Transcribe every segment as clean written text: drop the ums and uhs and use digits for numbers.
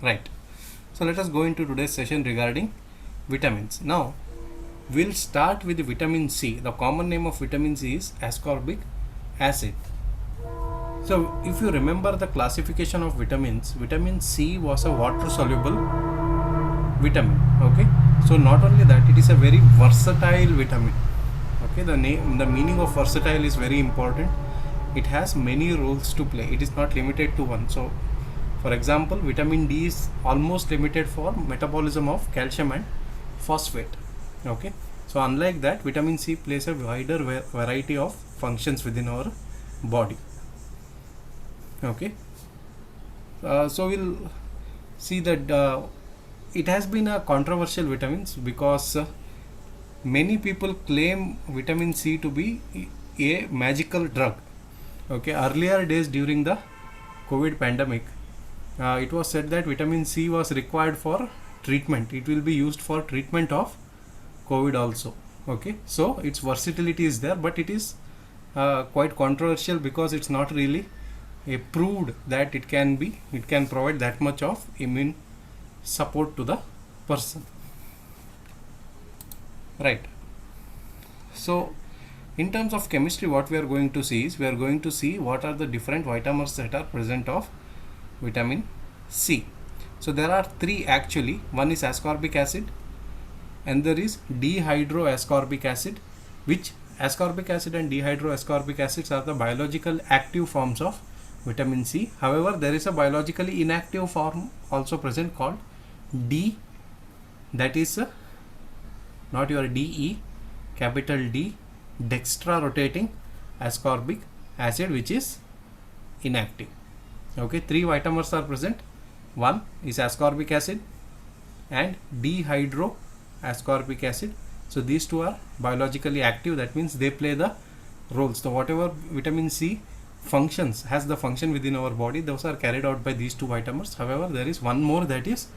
Right. So let us go into today's session regarding vitamins. Now we'll start with the vitamin C. The common name of vitamin C is ascorbic acid. So if you remember the classification of vitamins, vitamin C was a water soluble vitamin. Okay. So not only that, it is a very versatile vitamin. Okay, the meaning of versatile is very important. It has many roles to play. It is not limited to one. So for example, vitamin D is almost limited for metabolism of calcium and phosphate. Okay, so unlike that, vitamin C plays a wider variety of functions within our body. Okay, so we'll see that it has been a controversial vitamins because many people claim vitamin C to be a magical drug. Okay, earlier days during the COVID pandemic, it was said that vitamin C was required for treatment. It will be used for treatment of COVID also. Okay, so its versatility is there, but it is quite controversial because it's not really proved that it can provide that much of immune support to the person. Right. So in terms of chemistry, what we are going to see is we are going to see what are the different vitamins that are present of vitamin C. So there are three actually. One is ascorbic acid, and there is dehydroascorbic acid, which ascorbic acid and dehydroascorbic acids are the biological active forms of vitamin C. However, there is a biologically inactive form also present called D, that is not your DE, capital D, dextra rotating ascorbic acid, which is inactive. Okay, three vitamins are present. One is ascorbic acid and dehydroascorbic acid. So these two are biologically active. That means they play the roles. So whatever vitamin C functions has the function within our body, those are carried out by these two vitamins. However, there is one more that is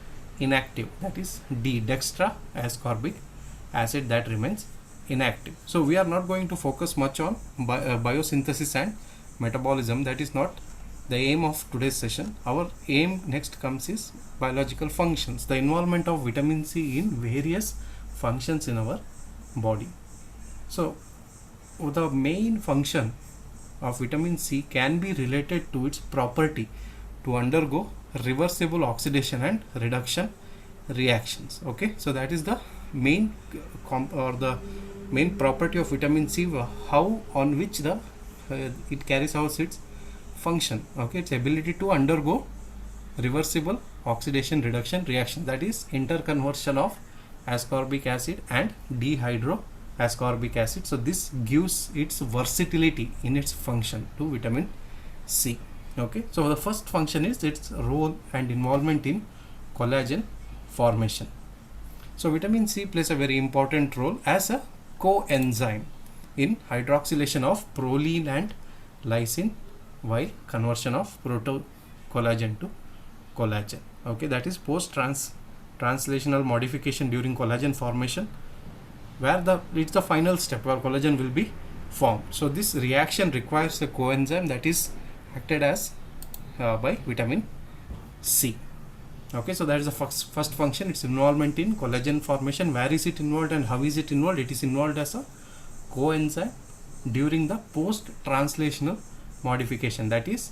inactive, that is D, dextroascorbic acid, that remains inactive. So we are not going to focus much on biosynthesis and metabolism. That is not the aim of today's session. Our aim next comes is biological functions, the involvement of vitamin C in various functions in our body. So the main function of vitamin C can be related to its property to undergo reversible oxidation and reduction reactions. Okay, so that is the main main property of vitamin C, how on which the it carries out its function. Okay, its ability to undergo reversible oxidation reduction reaction, that is interconversion of ascorbic acid and dehydroascorbic acid. So this gives its versatility in its function to vitamin C. Okay, so the first function is its role and involvement in collagen formation. So vitamin C plays a very important role as a coenzyme in hydroxylation of proline and lysine, while conversion of protocollagen to collagen. Okay, that is post translational modification during collagen formation, where it's the final step where collagen will be formed. So this reaction requires a coenzyme that is acted as by vitamin C. Okay, so that is the first function, its involvement in collagen formation. Where is it involved and how is it involved? It is involved as a coenzyme during the post translational modification, that is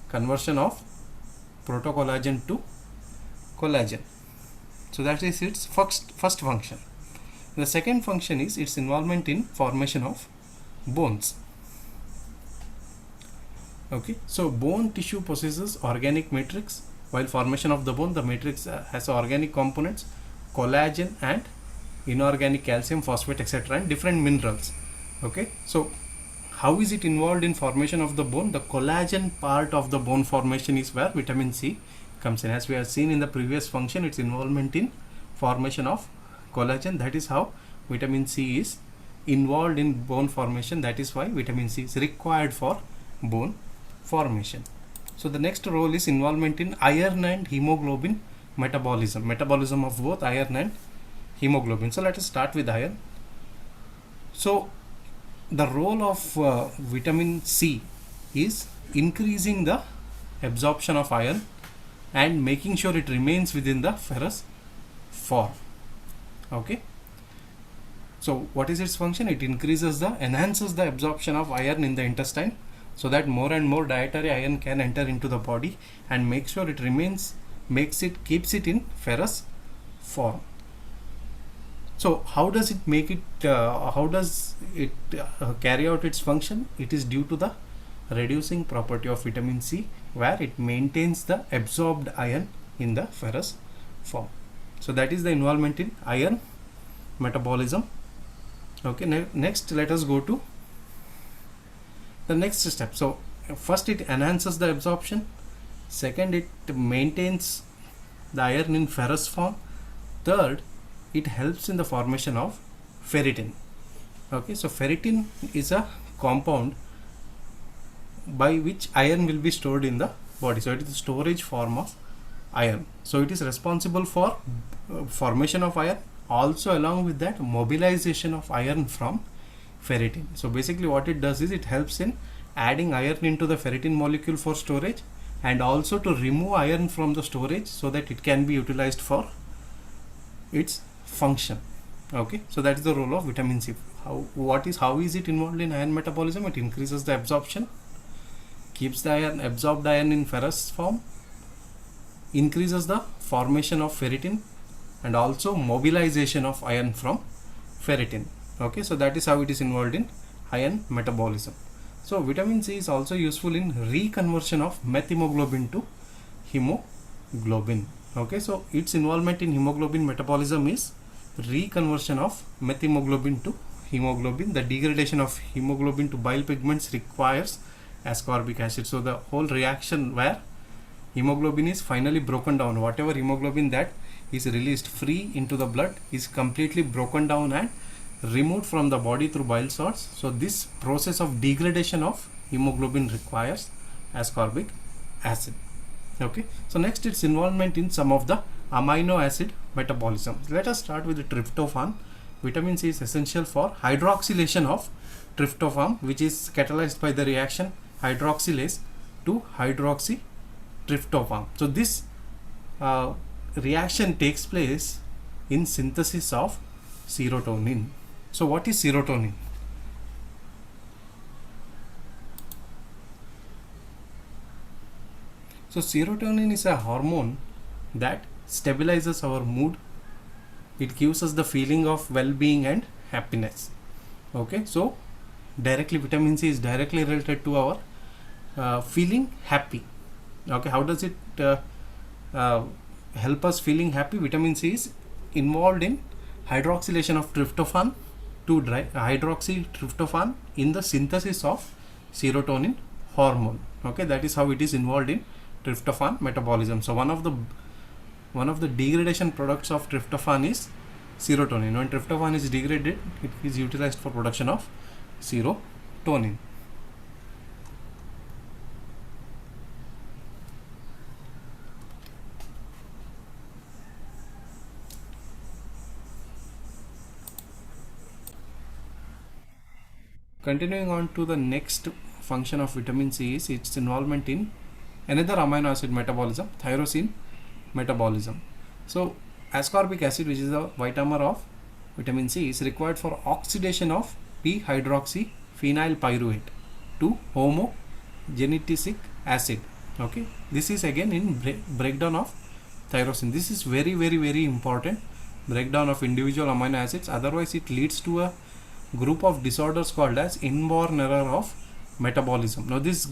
conversion of protocollagen to collagen. So that is its first function. The second function is its involvement in formation of bones. Okay, so bone tissue possesses organic matrix, while formation of the bone, the matrix has organic components, collagen and inorganic calcium, phosphate, etc., and different minerals. Okay, so how is it involved in formation of the bone? The collagen part of the bone formation is where vitamin C comes in. As we have seen in the previous function, its involvement in formation of collagen, that is how vitamin C is involved in bone formation. That is why vitamin C is required for bone formation. So the next role is involvement in iron and hemoglobin metabolism of both iron and hemoglobin. So let us start with iron. So the role of vitamin C is increasing the absorption of iron and making sure it remains within the ferrous form. Okay. So what is its function? It enhances the absorption of iron in the intestine, so that more and more dietary iron can enter into the body and make sure it keeps it in ferrous form. So how does it carry out its function? It is due to the reducing property of vitamin C, where it maintains the absorbed iron in the ferrous form. So that is the involvement in iron metabolism. Okay, next let us go to the next step. So first, it enhances the absorption. Second, it maintains the iron in ferrous form. Third, it helps in the formation of ferritin. Okay, so ferritin is a compound by which iron will be stored in the body. So it is the storage form of iron. So it is responsible for formation of iron, also along with that mobilization of iron from ferritin. So basically what it does is it helps in adding iron into the ferritin molecule for storage, and also to remove iron from the storage so that it can be utilized for its function. Okay, so that is the role of vitamin C. How is it involved in iron metabolism? It increases the absorption, keeps the absorbed iron in ferrous form, increases the formation of ferritin, and also mobilization of iron from ferritin. Okay, so that is how it is involved in iron metabolism. So vitamin C is also useful in reconversion of methemoglobin to hemoglobin. Okay, so its involvement in hemoglobin metabolism is reconversion of methemoglobin to hemoglobin. The degradation of hemoglobin to bile pigments requires ascorbic acid. So the whole reaction where hemoglobin is finally broken down, whatever hemoglobin that is released free into the blood is completely broken down and removed from the body through bile salts. So this process of degradation of hemoglobin requires ascorbic acid. Okay, so next, its involvement in some of the amino acid metabolism. Let us start with the tryptophan. Vitamin C is essential for hydroxylation of tryptophan, which is catalyzed by the reaction hydroxylase to hydroxytryptophan. So this reaction takes place in synthesis of serotonin. So what is serotonin? So serotonin is a hormone that stabilizes our mood. It gives us the feeling of well-being and happiness. Okay, so directly vitamin C is directly related to our feeling happy. Okay, how does it help us feeling happy? Vitamin C is involved in hydroxylation of tryptophan to hydroxytryptophan in the synthesis of serotonin hormone. Okay, that is how it is involved in tryptophan metabolism. So one of the degradation products of tryptophan is serotonin. When tryptophan is degraded, it is utilized for production of serotonin. Continuing on to the next function of vitamin C is its involvement in another amino acid metabolism, tyrosine metabolism. So ascorbic acid, which is a vitamer of vitamin C, is required for oxidation of p-hydroxyphenylpyruvate to homogenesic acid. Okay, this is again in breakdown of tyrosine. This is very important, breakdown of individual amino acids. Otherwise it leads to a group of disorders called as inborn error of metabolism. Now these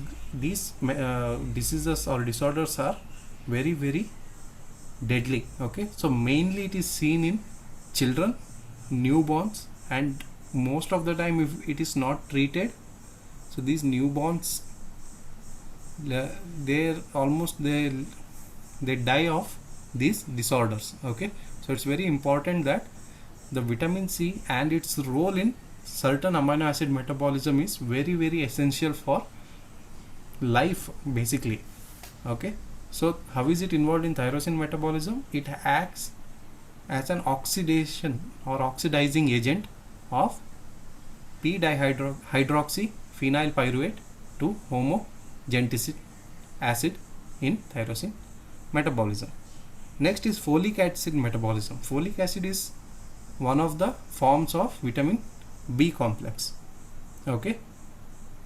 diseases or disorders are very deadly. Okay, so mainly it is seen in children, newborns, and most of the time if it is not treated, so these newborns, they die of these disorders. Okay, so it's very important that the vitamin C and its role in certain amino acid metabolism is very essential for life basically. Okay, so how is it involved in tyrosine metabolism? It acts as an oxidation or oxidizing agent of p-dihydroxyphenylpyruvate to homogenesic acid in tyrosine metabolism. Next is folic acid metabolism. Folic acid is one of the forms of vitamin B complex. Okay,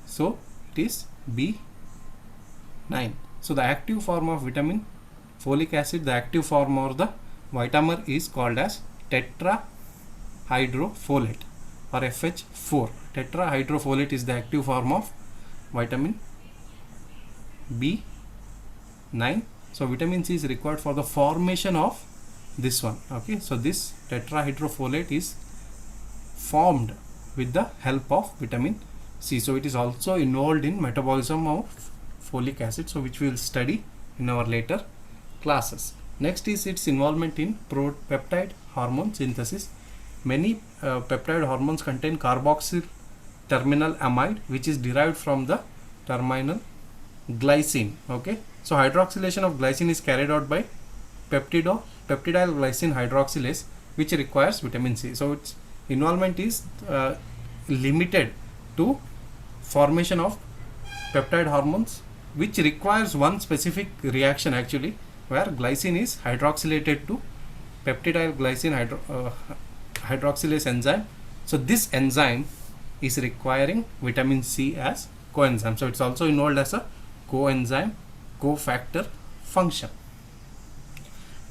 so it is B9. So the active form of vitamin folic acid, the active form or the vitamer is called as tetrahydrofolate or FH4. Tetrahydrofolate is the active form of vitamin B9. So vitamin C is required for the formation of this one. Okay, so this tetrahydrofolate is formed with the help of vitamin C. So it is also involved in metabolism of folic acid, so which we will study in our later classes. Next is its involvement in peptide hormone synthesis. Many peptide hormones contain carboxyl terminal amide, which is derived from the terminal glycine. Okay, so hydroxylation of glycine is carried out by peptidyl glycine hydroxylase, which requires vitamin C. So its involvement is limited to formation of peptide hormones, which requires one specific reaction actually, where glycine is hydroxylated to peptidyl glycine hydroxylase enzyme. So this enzyme is requiring vitamin C as coenzyme. So it's also involved as a coenzyme cofactor function.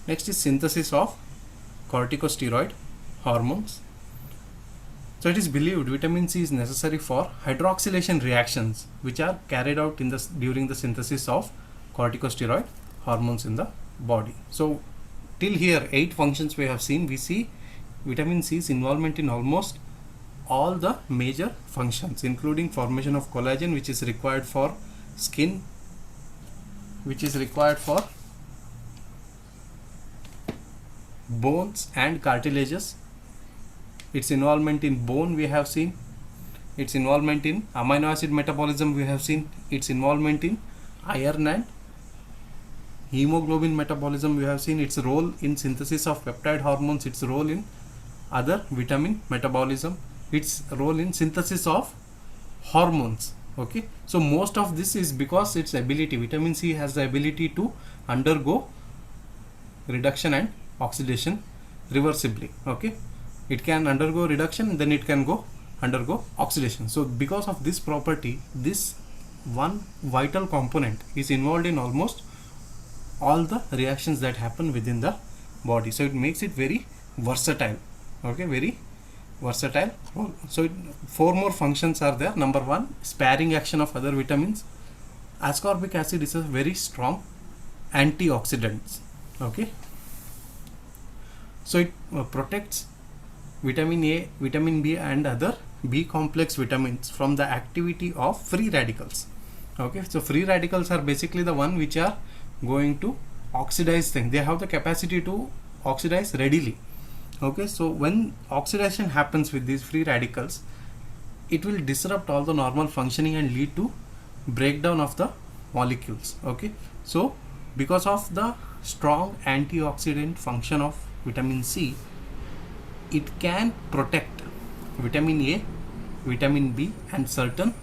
Next is synthesis of corticosteroid hormones. So it is believed vitamin C is necessary for hydroxylation reactions which are carried out in during the synthesis of corticosteroid hormones in the body. So till here 8 functions we have seen. We see vitamin C's involvement in almost all the major functions, including formation of collagen, which is required for skin, which is required for bones and cartilages. Its involvement in bone we have seen. Its involvement in amino acid metabolism we have seen. Its involvement in iron and hemoglobin metabolism we have seen. Its role in synthesis of peptide hormones. Its role in other vitamin metabolism. Its role in synthesis of hormones. Okay, so most of this is because its ability, vitamin C has the ability to undergo reduction and oxidation reversibly. Okay, it can undergo reduction, then it can undergo oxidation. So because of this property, this one vital component is involved in almost all the reactions that happen within the body. So it makes it very versatile. Okay, very versatile role. So 4 more functions are there. Number 1, sparing action of other vitamins. Ascorbic acid is a very strong antioxidant. Okay, so it protects vitamin A, vitamin B and other B complex vitamins from the activity of free radicals. Okay, so free radicals are basically the one which are going to oxidize things. They have the capacity to oxidize readily. Okay, so when oxidation happens with these free radicals, it will disrupt all the normal functioning and lead to breakdown of the molecules. Okay, so because of the strong antioxidant function of vitamin C, it can protect vitamin A, vitamin B and certain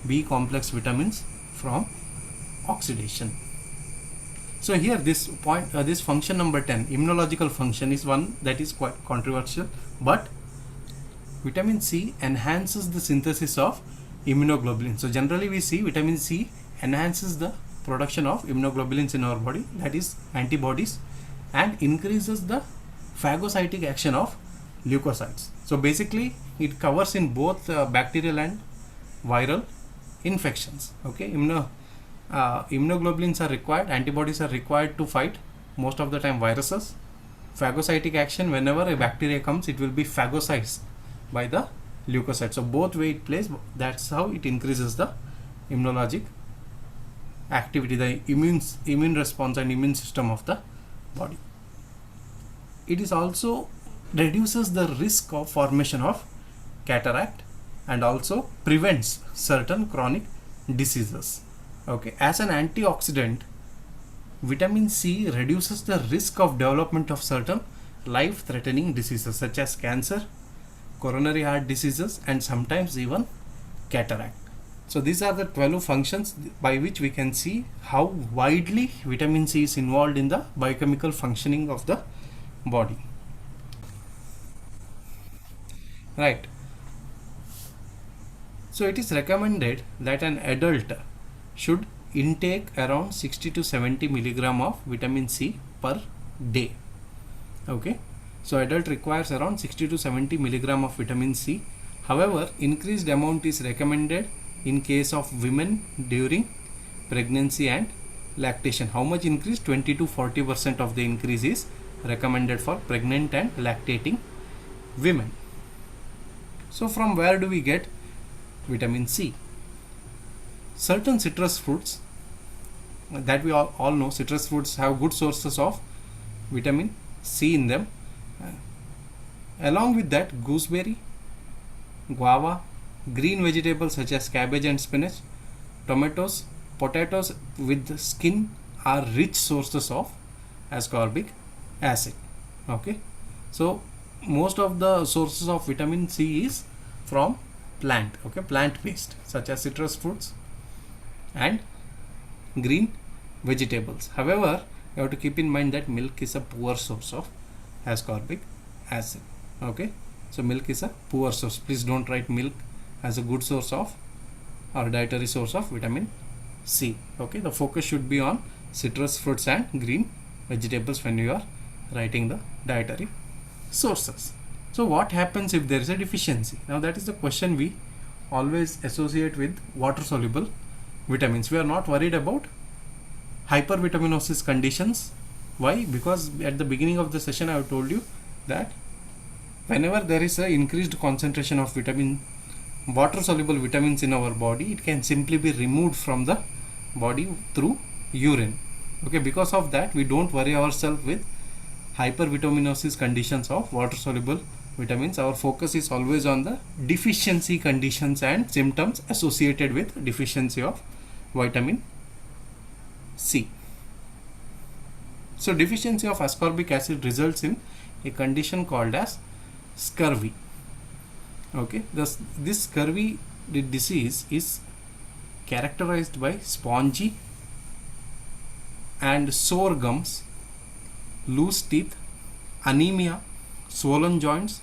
B complex vitamins from oxidation. So here this point, this function number 10, immunological function, is one that is quite controversial, but vitamin C enhances the synthesis of immunoglobulin. So generally we see vitamin C enhances the production of immunoglobulins in our body, that is antibodies, and increases the phagocytic action of leukocytes. So basically it covers in both bacterial and viral infections. Okay, immunoglobulins are required, antibodies are required to fight most of the time viruses. Phagocytic action, whenever a bacteria comes, it will be phagocytized by the leukocytes. So both way it plays, that's how it increases the immunologic activity, the immune response and immune system of the body. It is also reduces the risk of formation of cataract and also prevents certain chronic diseases. Okay, as an antioxidant, vitamin C reduces the risk of development of certain life-threatening diseases such as cancer, coronary heart diseases and sometimes even cataract. So these are the 12 functions by which we can see how widely vitamin C is involved in the biochemical functioning of the body. Right. So it is recommended that an adult should intake around 60 to 70 milligram of vitamin C per day. Okay. So adult requires around 60 to 70 milligram of vitamin C. However, increased amount is recommended in case of women during pregnancy and lactation. How much increase? 20 to 40% of the increase is recommended for pregnant and lactating women. So from where do we get vitamin C? Certain citrus fruits that we all know, citrus fruits have good sources of vitamin C in them. Along with that, gooseberry, guava, green vegetables such as cabbage and spinach, tomatoes, potatoes with skin are rich sources of ascorbic acid. Okay, so most of the sources of vitamin C is from plant, okay, plant based, such as citrus fruits and green vegetables. However, you have to keep in mind that milk is a poor source of ascorbic acid. Okay, so milk is a poor source. Please don't write milk as a good source of or dietary source of vitamin C. Okay, the focus should be on citrus fruits and green vegetables when you are writing the dietary sources. So what happens if there is a deficiency? Now that is the question we always associate with water soluble vitamins. We are not worried about hypervitaminosis conditions. Why? Because at the beginning of the session I have told you that whenever there is a increased concentration of water soluble vitamins in our body, it can simply be removed from the body through urine. Okay, because of that we don't worry ourselves with hypervitaminosis conditions of water soluble vitamins. Our focus is always on the deficiency conditions and symptoms associated with deficiency of vitamin C. So deficiency of ascorbic acid results in a condition called as scurvy. Okay, this scurvy disease is characterized by spongy and sore gums, loose teeth, anemia, swollen joints,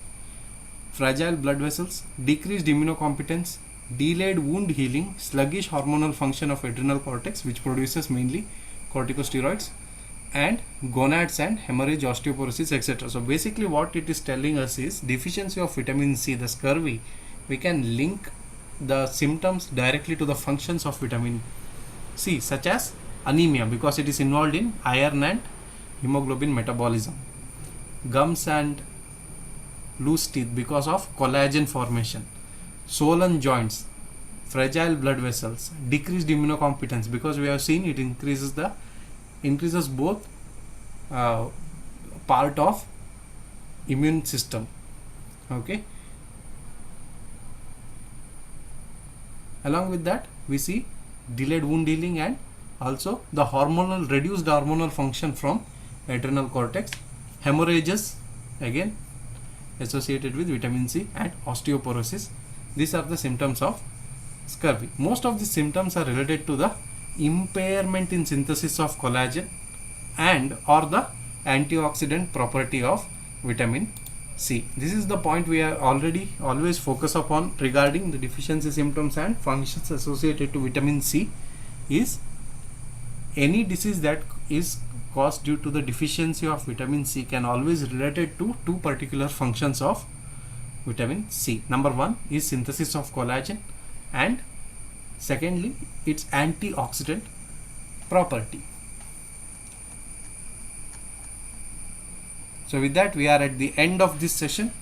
fragile blood vessels, decreased immunocompetence, delayed wound healing, sluggish hormonal function of adrenal cortex which produces mainly corticosteroids, and gonads and hemorrhage, osteoporosis, etc. So basically what it is telling us is deficiency of vitamin C, the scurvy, we can link the symptoms directly to the functions of vitamin C, such as anemia because it is involved in iron and hemoglobin metabolism, gums and loose teeth because of collagen formation, swollen joints, fragile blood vessels, decreased immunocompetence because we have seen it increases both part of immune system. Okay, along with that we see delayed wound healing and also the reduced hormonal function from adrenal cortex, hemorrhages again associated with vitamin C, and osteoporosis. These are the symptoms of scurvy. Most of the symptoms are related to the impairment in synthesis of collagen and or the antioxidant property of vitamin C. This is the point we are always focus upon regarding the deficiency symptoms and functions associated to vitamin C is any disease that is caused due to the deficiency of vitamin C can always related to two particular functions of vitamin C. Number one is synthesis of collagen and secondly its antioxidant property. So with that we are at the end of this session.